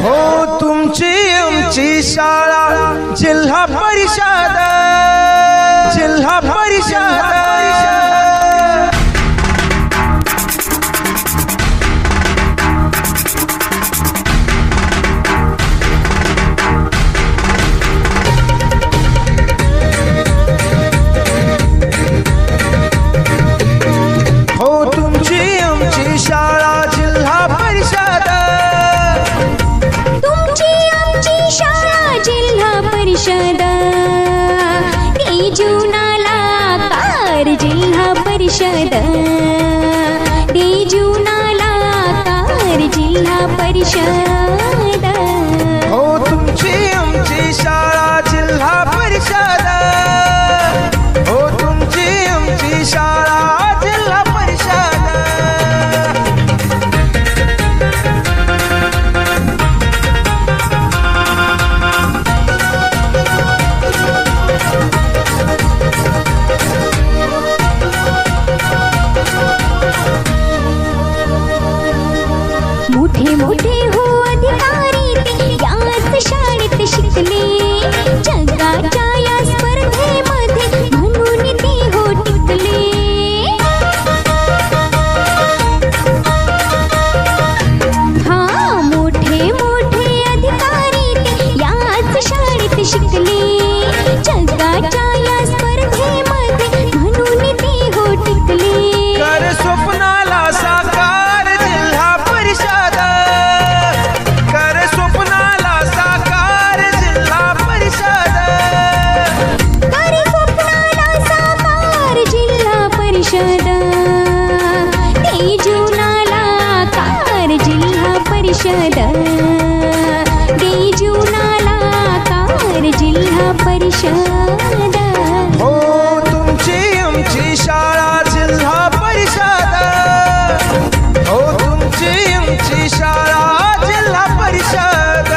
हो तुमची आमची शाळा जिल्हा परिषद जिल्हा परिषद जिल्हा परिषद जीवनाला कार जिल्हा परिषद हो तुमची आमची शाळा जिल्हा परिषद हो तुमची आमची शाळा जिल्हा परिषद मोठे मोठे हो अधिकारी ते याच शाळेत शिकले जगाच्या या स्पर्धेमध्ये म्हणून ते हो टिकले हा मोठे मोठे अधिकारी ते याच शाळेत शिकले जगाच्या या स्पर्धेमध्ये म्हणून ते हो टिकले कर स्वप्नाला साकार जिल्हा परिषद कर स्वप्नाला साकार जिल्हा परिषद कर स्वप्नाला साकार जिल्हा परिषद ते जीवनाला कार जिल्हा परिषद ते जीवनाला कार जिल्हा परिषद हो तुमची आमची शाळा जिल्हा परिषद हो तुमची आमची शाळा जिल्हा परिषद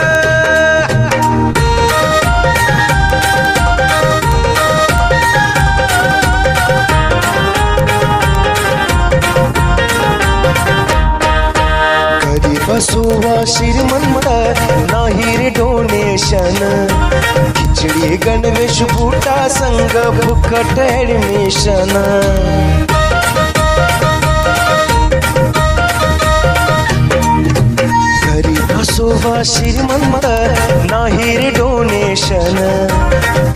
कधी बसुवा श्रीमंत नाही रे डोनेशन खिचडी गणवेश फुटा संघ फुकट ऍडमिशन घरी बसोबा श्रीमंत नाही रे डोनेशन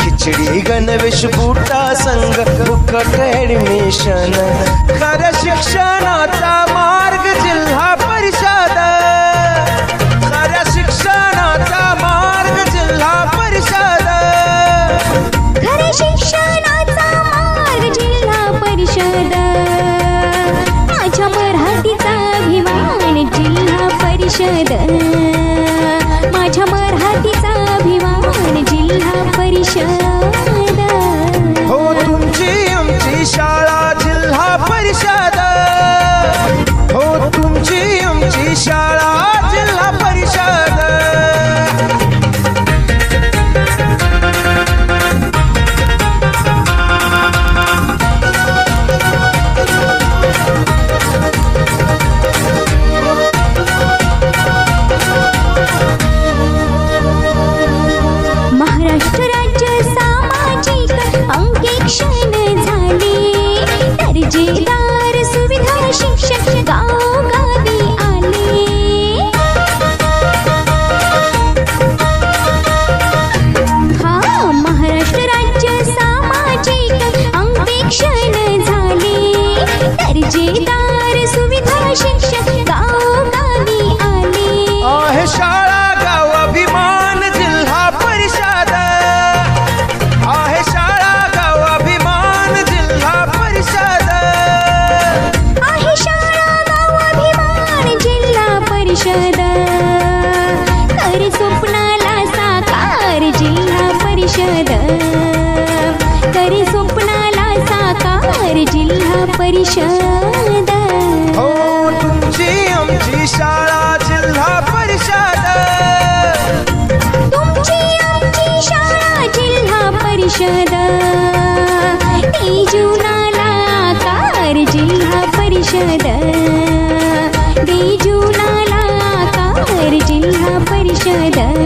खिचडी गणवेश फुटा संघ फुकट ऍडमिशन खरं शिक्षणाचा मार्ग जिल्हा परिषद खऱ्या शिक्षणाचा मार्ग जिल्हा परिषद खऱ्या शिक्षणाचा मार्ग जिल्हा परिषद माझ्या मराठीचा अभिमान जिल्हा परिषद माझ्या मराठीचा अभिमान जिल्हा परिषद हो तुमची आमची शाळा जिल्हा परिषद हो तुमची आमची शाळा जिल्हा परिषद महाराष्ट्र राज्य सामाजिक अंकेक्षण झाले दर्जेदार सुविधा शिक्षक गावोगावी आले हा महाराष्ट्र राज्य सामाजिक अंकेक्षण झाले दर्जेदार सुविधा शिक्षक गावोगावी आले आहे शाळा गाव अभिमान जिल्हा परिषद आहे शाळा गाव अभिमान जिल्हा परिषद आहे शाळा गाव अभिमान जिल्हा परिषद कर स्वप्नाला साकार जिल्हा परिषद कर स्वप्नाला साकार जिल्हा परिषद हो तुमची आमची शाळा जिल्हा परिषद तुमची आमची शाळा जिल्हा परिषद ते जीवनाला कार जिल्हा परिषद ते जीवनाला कार जिल्हा परिषद परिषद